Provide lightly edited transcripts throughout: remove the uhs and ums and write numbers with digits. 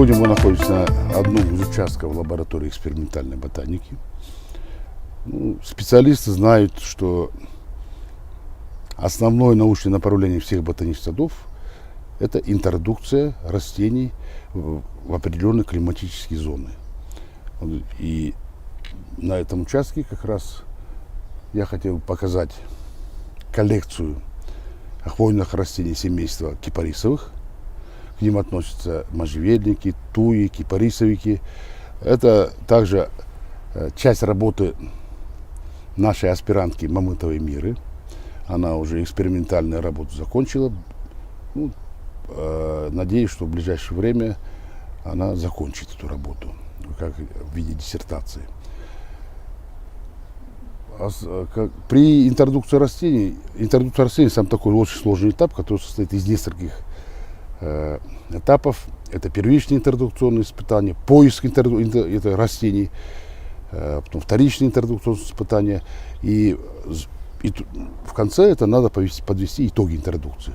Сегодня мы находимся на одном из участков лаборатории экспериментальной ботаники. Специалисты знают, что основное научное направление всех ботанических садов – это интродукция растений в определенные климатические зоны. И на этом участке как раз я хотел показать коллекцию хвойных растений семейства кипарисовых. К ним относятся можжевельники, туи, кипарисовики. Это также часть работы нашей аспирантки Мамытовой Миры. Она уже экспериментальную работу закончила. Надеюсь, что в ближайшее время она закончит эту работу, как в виде диссертации. При интродукции растений сам такой очень сложный этап, который состоит из нескольких этапов. Это первичные интродукционные испытания, поиск растений, потом вторичные интродукционные испытания. И в конце это надо подвести итоги интродукции.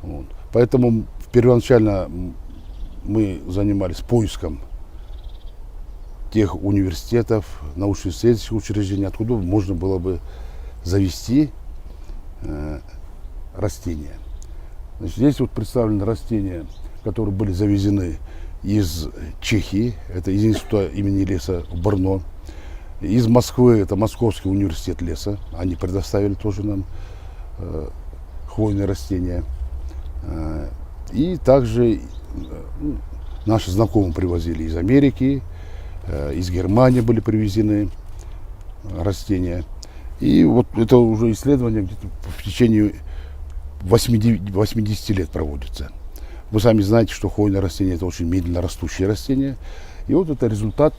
Вот. Поэтому первоначально мы занимались поиском тех университетов, научно-исследовательских учреждений, откуда можно было бы завести растения. Значит, здесь вот представлены растения, которые были завезены из Чехии, это из института имени леса в Брно, из Москвы, это Московский университет леса, они предоставили тоже нам хвойные растения. И также наши знакомые привозили из Америки, из Германии были привезены растения. И вот это уже исследование где-то в течение 80 лет проводится. Вы сами знаете, что хвойное растение – это очень медленно растущее растение. И вот это результат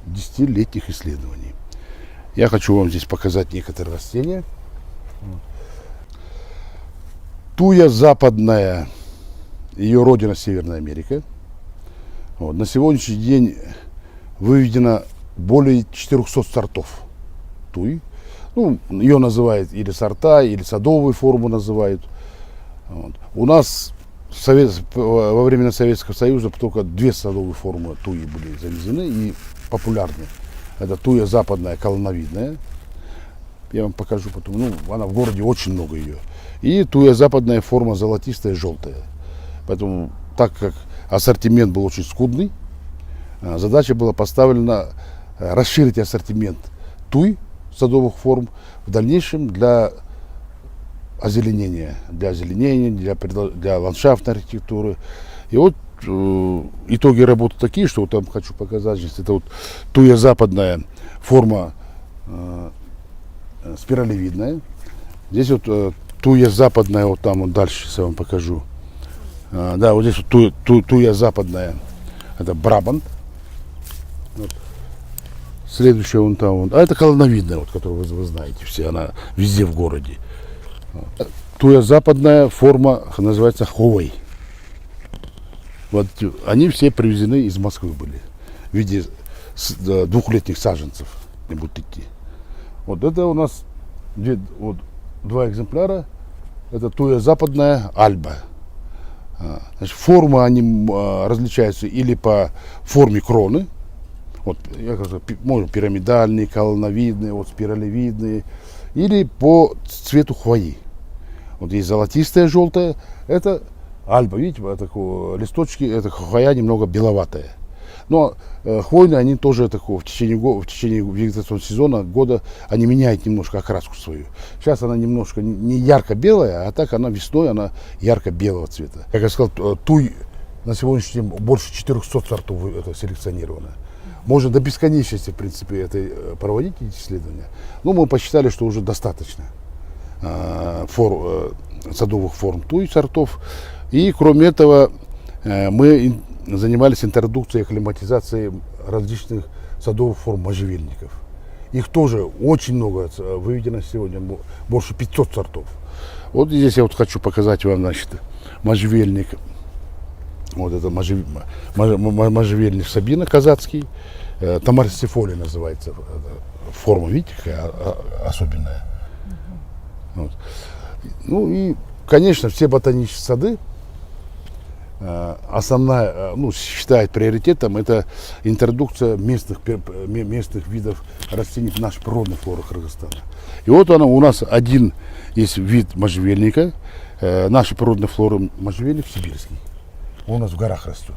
10-летних исследований. Я хочу вам здесь показать некоторые растения. Туя западная, ее родина Северная Америка. Вот. На сегодняшний день выведено более 400 сортов туи. Ее называют или сорта, или садовую форму называют. Вот. У нас во времена Советского Союза только 2 садовые формы туи были завезены и популярны. Это туя западная колоновидная. Я вам покажу потом. Она в городе очень много ее. И туя западная форма золотистая, желтая. Поэтому, так как ассортимент был очень скудный, задача была поставлена расширить ассортимент туй садовых форм в дальнейшем для озеленения, для ландшафтной архитектуры. И вот итоги работы такие, что вот там хочу показать. Здесь это вот туя западная форма спиралевидная. Здесь вот туя западная, вот там вот дальше я вам покажу. Да, вот здесь вот туя западная, это Брабант. Вот. Следующая вон там, а это колоновидная, вот, которую вы знаете все, она везде в городе. Туя западная форма называется Ховей. Вот, они все привезены из Москвы были в виде 2-летних саженцев, не будут идти. Вот это у нас вот 2 экземпляра. Это туя западная Альба. Значит, формы они различаются или по форме кроны. Вот, я говорю, можно пирамидальные, колоновидные, вот спиралевидные, или по цвету хвои. Вот есть золотистая, желтая, это альба, видите, такие листочки, это хвоя немного беловатая. Но хвойные, они тоже такого, в течение вегетационного сезона, года, они меняют немножко окраску свою. Сейчас она немножко не ярко-белая, а так она весной, она ярко-белого цвета. Как я сказал, туй на сегодняшний день больше 400 сортов это селекционировано. Можно до бесконечности, в принципе, это проводить эти исследования. Но мы посчитали, что уже достаточно садовых форм туй сортов. И кроме этого мы занимались интродукцией и акклиматизацией различных садовых форм можжевельников. Их тоже очень много выведено сегодня, больше 500 сортов. Вот здесь я вот хочу показать вам, значит, можжевельник. Вот это можжевельник Сабина казацкий. Тамарсифоли называется форма, видите, какая особенная. Вот. И, конечно, все ботанические сады основная, считает приоритетом, это интродукция местных видов растений в нашей природной флоры Кыргызстана. И вот у нас один есть вид можжевельника, нашей природной флоры можжевельник сибирский. Он у нас в горах растет.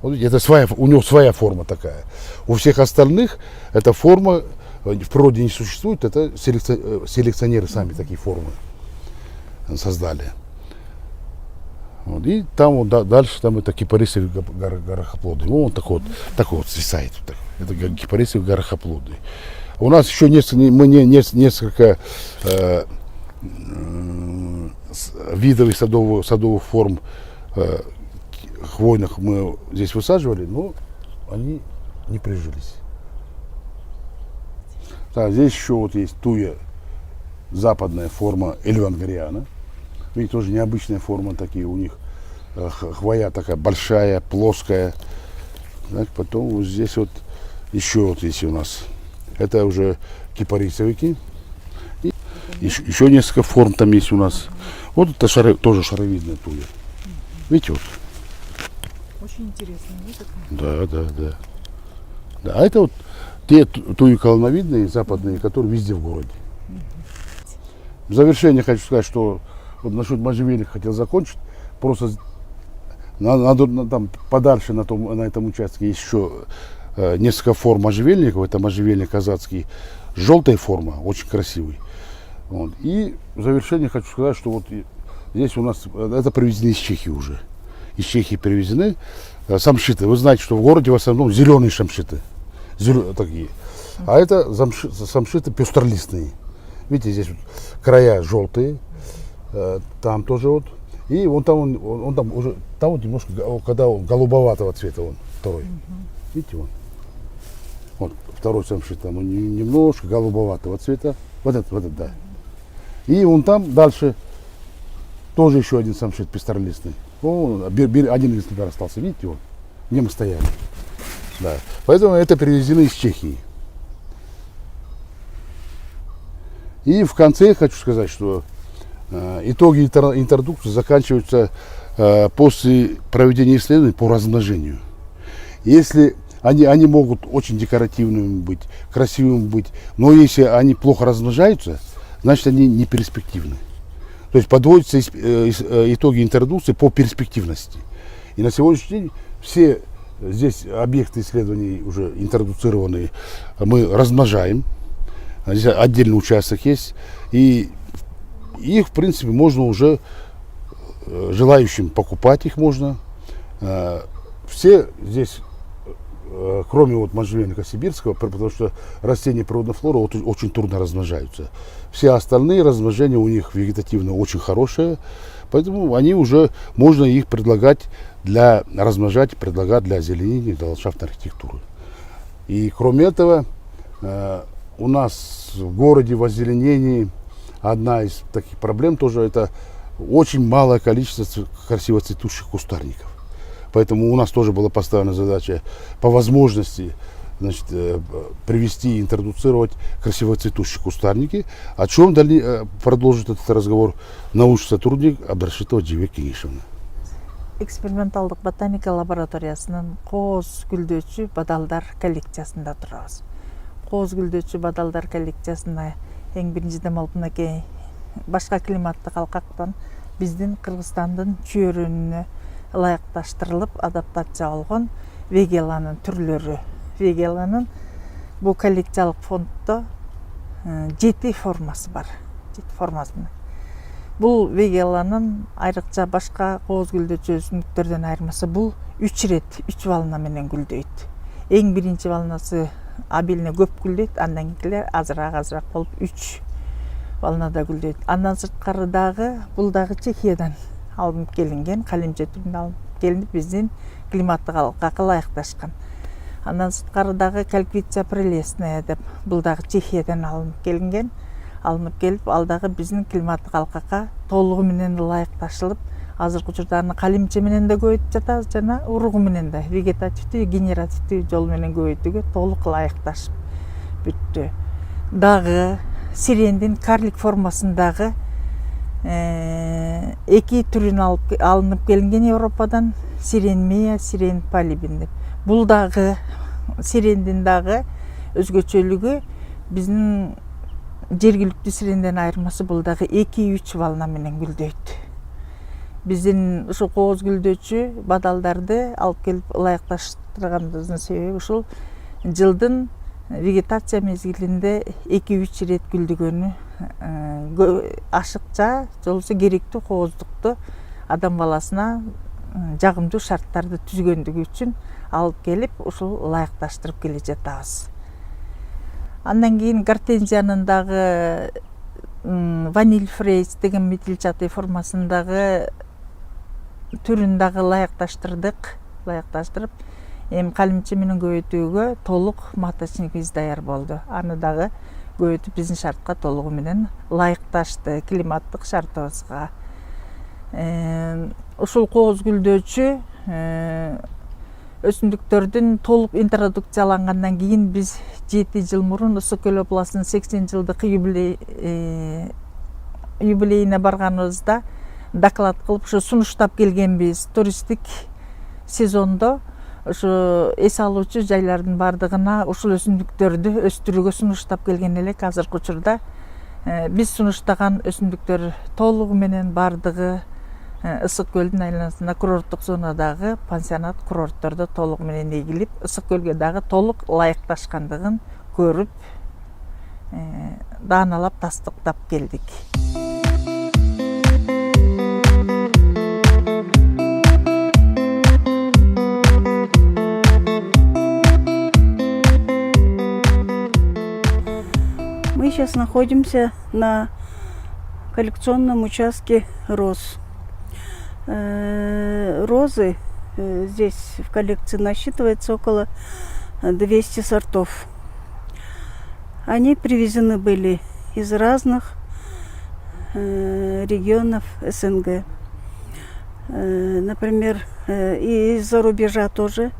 Вот это у него своя форма такая. У всех остальных эта форма в природе не существует, это селекционеры сами такие формы создали. Вот, и там вот дальше там это кипарисовый горохоплодный. Он такой вот свисает. Это кипарисовый горохоплодный. У нас еще несколько видов садовых форм хвойных мы здесь высаживали, но они не прижились. Так, здесь еще вот есть туя, западная форма эльвангриана. Видите, тоже необычная форма такие у них. Хвоя такая большая, плоская. Так, потом вот здесь вот еще вот есть у нас. Это уже кипарисовики. И еще несколько форм там есть у нас. Вот это тоже шаровидная туя. Видите, вот. Очень интересно. Да. А это вот те туи колоновидные, западные, которые везде в городе. В завершение хочу сказать, что вот насчет можжевельника хотел закончить. Просто надо там подальше на этом участке есть еще несколько форм можжевельников. Это можжевельник казацкий, желтая форма, очень красивый. Вот. И в завершение хочу сказать, что вот здесь у нас это привезены из Чехии уже. Из Чехии привезены самшиты. Вы знаете, что в городе в основном зеленые самшиты. Такие. А это самшиты пестролистные. Видите, здесь вот края желтые. Там тоже вот. И он там уже там вот немножко, когда он голубоватого цвета, он второй. Видите, вот второй самшит, там он немножко голубоватого цвета. Вот этот, да. И вон там дальше тоже еще один самшит пестролистный. Один экземпляр остался, видите, вот, где мы стояли. Да. Поэтому это привезено из Чехии. И в конце хочу сказать, что итоги интродукции заканчиваются после проведения исследований по размножению. Если они могут очень декоративными быть, красивыми быть, но если они плохо размножаются, значит они не перспективны. То есть подводятся итоги интродукции по перспективности. И на сегодняшний день все здесь объекты исследований уже интродуцированные мы размножаем. Здесь отдельный участок есть. И их, в принципе, можно уже желающим покупать их можно. Все здесь, кроме вот можжевельника сибирского, потому что растения природной флоры очень трудно размножаются. Все остальные размножения у них вегетативно очень хорошие, поэтому они уже, можно их предлагать размножать, предлагать для озеленения, для ландшафтной архитектуры. И кроме этого, у нас в городе в озеленении одна из таких проблем тоже это очень малое количество красиво цветущих кустарников. Поэтому у нас тоже была поставлена задача по возможности, значит, привести и интродуцировать красиво цветущие кустарники, о чем продолжит этот разговор научный сотрудник Абдрашитова Жибек Кеңешевна. Эксперименталдык ботаника лабораториясынын кооз гүлдөөчү бадалдар коллекциясында турабыз. Кооз гүлдөөчү бадалдар коллекциясына эң биринчиден болуп мынакей башка климаттык алкактан биздин Кыргызстандын чөйрөнүнө ылайыкташтырылып адаптация болгон вегеланын түрлөрү. Вегеланын бул коллекциялык фонддо 7 формасы бар. 7 формасы. Бул вегеланын айрыкча башка кооз гүлдөөчү өсүмдүктөрдөн айырмасы бул 3 рет 3 волна менен гүлдөйт. Эң биринчи волнасы абилине көп гүлдөйт, андан кийинкилер азыраак болуп 3 волнада гүлдөйт. Андан сырткары дагы бул дагы Чехиядан алынып келинген, калемче түрүндө алынып келинип биздин климаттык алкакка ылайыкташкан. Андан сырткары дагы кальквиция прелестная деп бул дагы Чехиядан алынып келинген. Алынып келип, ал дагы биздин климаттык алкакка толугу менен ылайыкташылып, азыркы учурда аны калемче менен да көбөйтүп жатабыз жана уругу менен да вегетативдүү, генеративдүү жол менен көбөйтүүгө толук ылайыкташып бүттү. Дагы сирендин карлик формасындагы эки түрүн алынып келинген Европадан, сирен мея, сирен полибин деп. Бул дагы сирендин дагы өзгөчөлүгү биздин жергиликтүү сиренден айырмасы бул дагы 2-3 волна менен гүлдөйт. Биздин ушу кооз гүлдөөчү бадалдарды алып келип ылайыкташтырганыбыздын себеби ушул жылдын вегетация мезгилинде 2-3 ирет гүлдөгөнү ашыкча, же болбосо керектүү кооздукту адам баласына жагымдуу шарттарды түзгөндүгү үчүн алып келип ушул ылайыкташтырып келе жатабыз. Андан кийин гортензиянын дагы ваниль фрейс деген метилчатый формасындагы түрүн дагы ылайыкташтырып, эми калемче менен көбөйтүүгө толук маточнигибиз даяр болду. Аны дагы көбөйтүп биздин шартка толугу менен ылайыкташты, климаттык шартыбызга. Ушул кооз гүлдөөчү өсүмдүктөрдүн толук интродукциялангандан кийин биз 7 жыл мурун Ысык көл областынын 80 жылдык юбилейине барганыбызда доклад кылып ушу сунуштап келгенбиз. Туристтик сезондо ушу эс алуучу жайлардын бардыгына ушул өсүмдүктөрдү өстүрүүгө сунуштап келген элек. Азыркы учурда биз сунуштаган өсүмдүктөр толугу менен бардыгы Ысык көлдүн айланасында курорттук зонадагы пансионат курорттордо толугу менен эгилип, Ысык көлгө дагы толук ылайыкташкандыгын көрүп, дааналап тастыктап келдик. Мы сейчас находимся на коллекционном участке роз. Розы здесь в коллекции насчитывается около 200 сортов. Они привезены были из разных регионов СНГ. Например, и из-за рубежа тоже,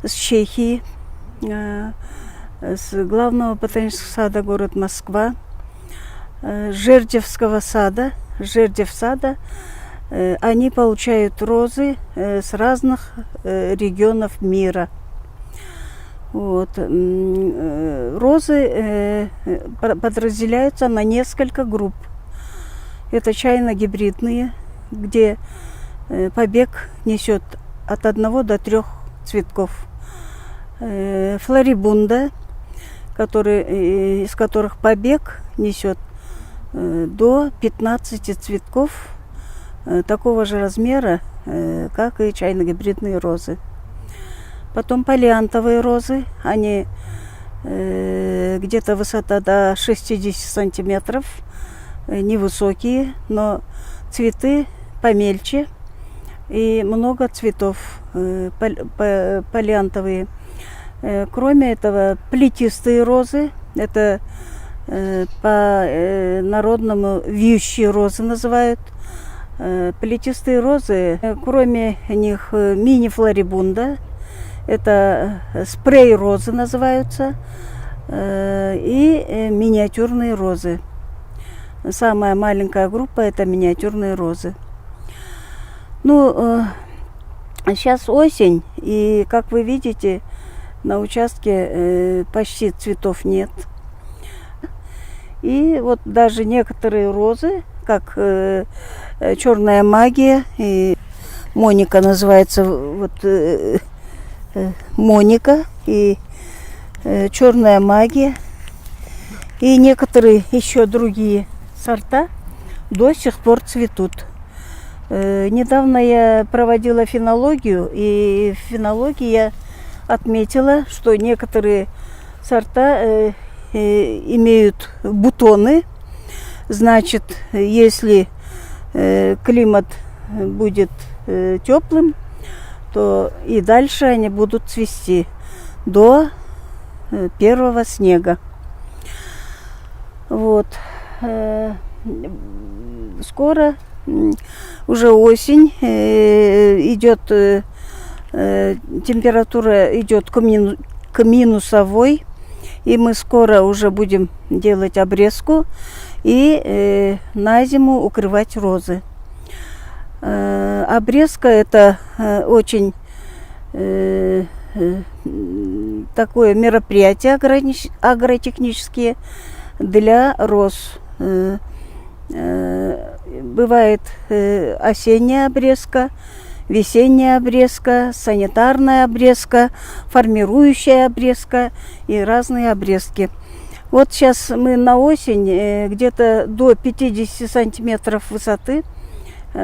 с Чехии, с главного ботанического сада город Москва, Жердевского сада, Жердев-сада. Они получают розы с разных регионов мира. Вот. Розы подразделяются на несколько групп. Это чайно-гибридные, где побег несет от 1 до 3 цветков. Флорибунда, из которых побег несет до 15 цветков такого же размера, как и чайно-гибридные розы. Потом полиантовые розы, они где-то высота до 60 сантиметров, невысокие, но цветы помельче и много цветов полиантовые. Кроме этого, плетистые розы, это по народному вьющие розы называют. Плетистые розы, кроме них мини-флорибунда, это спрей-розы называются, и миниатюрные розы. Самая маленькая группа – это миниатюрные розы. Ну, сейчас осень, и, как вы видите, на участке почти цветов нет. И вот даже некоторые розы, как черная магия, и Моника называется, вот Моника и черная магия, и некоторые еще другие сорта до сих пор цветут. Недавно я проводила фенологию, и в фенологии я отметила, что некоторые сорта имеют бутоны. Значит, если климат будет теплым, то и дальше они будут цвести до первого снега. Вот. Скоро уже осень, идет температура идет к минусовой, и мы скоро уже будем делать обрезку. и на зиму укрывать розы. Обрезка – это очень такое мероприятие агротехническое для роз. Бывает осенняя обрезка, весенняя обрезка, санитарная обрезка, формирующая обрезка и разные обрезки. Вот сейчас мы на осень где-то до 50 сантиметров высоты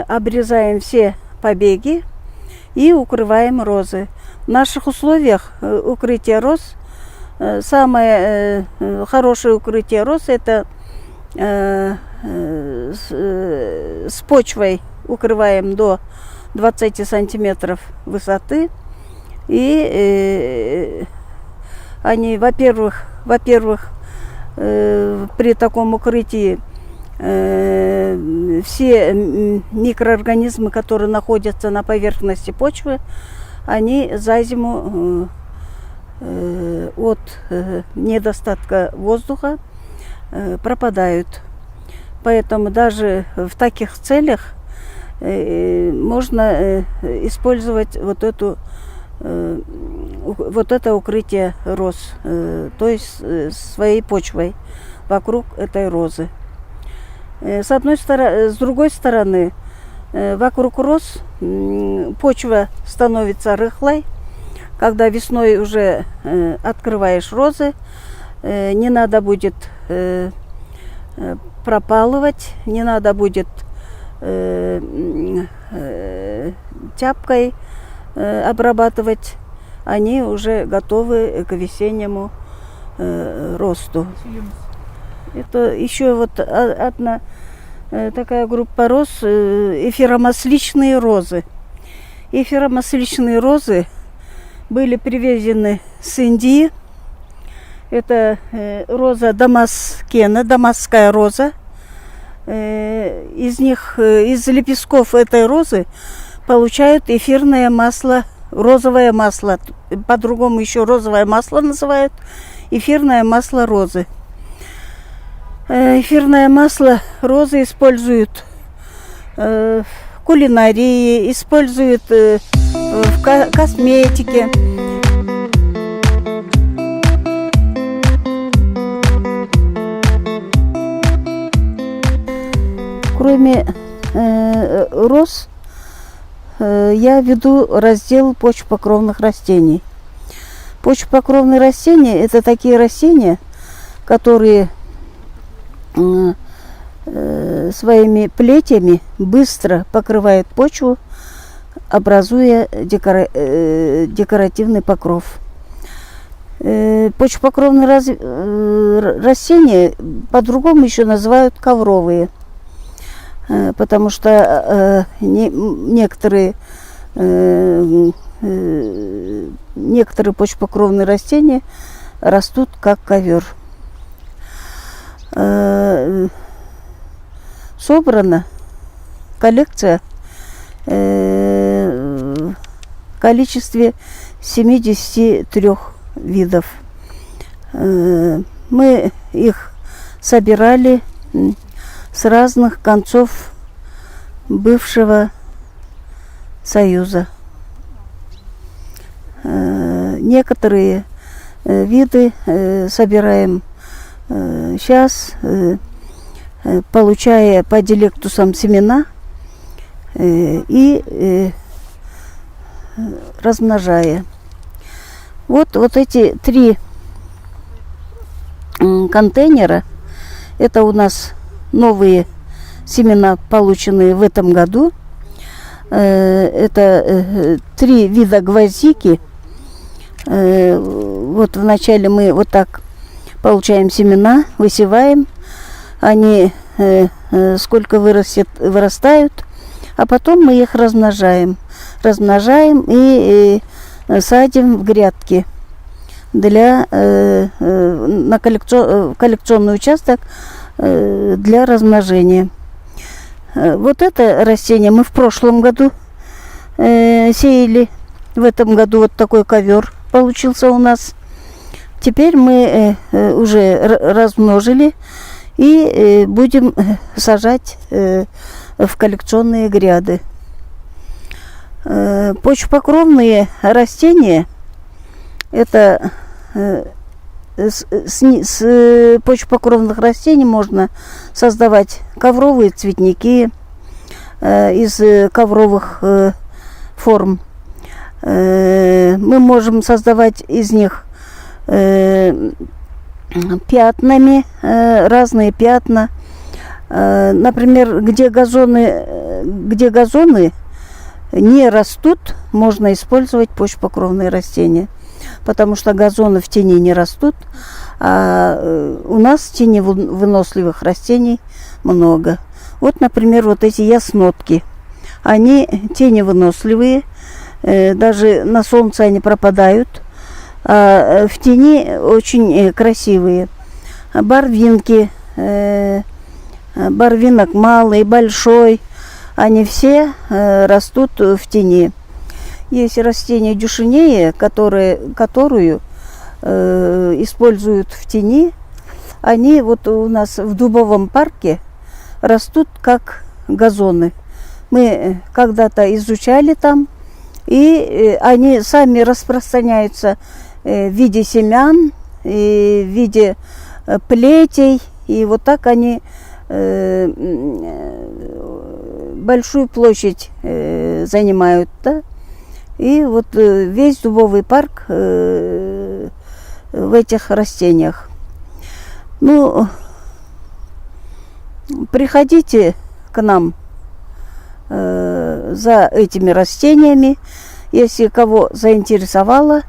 обрезаем все побеги и укрываем розы. В наших условиях укрытие роз, самое хорошее укрытие роз – это с почвой укрываем до 20 сантиметров высоты. И они, во-первых, при таком укрытии все микроорганизмы, которые находятся на поверхности почвы, они за зиму от недостатка воздуха пропадают. Поэтому даже в таких целях можно использовать вот это укрытие роз, то есть своей почвой вокруг этой розы. С одной стороны, с другой стороны, вокруг роз почва становится рыхлой. Когда весной уже открываешь розы, не надо будет пропалывать, не надо будет тяпкой обрабатывать. Они уже готовы к весеннему росту. Это еще вот одна такая группа роз, эфиромасличные розы. Эфиромасличные розы были привезены с Индии. Это роза дамаскена, дамасская роза. Из лепестков этой розы получают эфирное масло, розовое масло. По-другому еще розовое масло называют. Эфирное масло розы. Эфирное масло розы используют в кулинарии, используют в косметике. Кроме роз, я веду раздел почвопокровных растений. Почвопокровные растения – это такие растения, которые своими плетями быстро покрывают почву, образуя декоративный покров. Почвопокровные растения по-другому еще называют ковровые, потому что некоторые почвопокровные растения растут как ковер. Собрана коллекция в количестве 73 видов. Мы их собирали с разных концов бывшего Союза. Некоторые виды собираем сейчас, получая по делектусам семена и размножая. Вот эти 3 контейнера, это у нас новые семена, полученные в этом году. Это 3 вида гвоздики. Вот вначале мы вот так получаем семена, высеваем, они сколько вырастают, а потом мы их размножаем и садим в грядки на коллекционный участок для размножения. Вот это растение мы в прошлом году сеяли, в этом году вот такой ковер получился у нас. Теперь мы уже размножили и будем сажать в коллекционные гряды. Почвопокровные растения – это с почвопокровных растений можно создавать ковровые цветники из ковровых форм. Мы можем создавать из них пятнами, разные пятна. Например, где газоны не растут, можно использовать почвопокровные растения, потому что газоны в тени не растут, а у нас теневыносливых растений много. Вот, например, вот эти яснотки, они теневыносливые, даже на солнце они пропадают, а в тени очень красивые. Барвинки, барвинок малый, большой, они все растут в тени. Есть растение дюшинея, которую используют в тени. Они вот у нас в Дубовом парке растут как газоны. Мы когда-то изучали там, и они сами распространяются в виде семян, и в виде плетей. И вот так они большую площадь занимают, да? И вот весь Дубовый парк в этих растениях. Ну, приходите к нам за этими растениями. Если кого заинтересовало,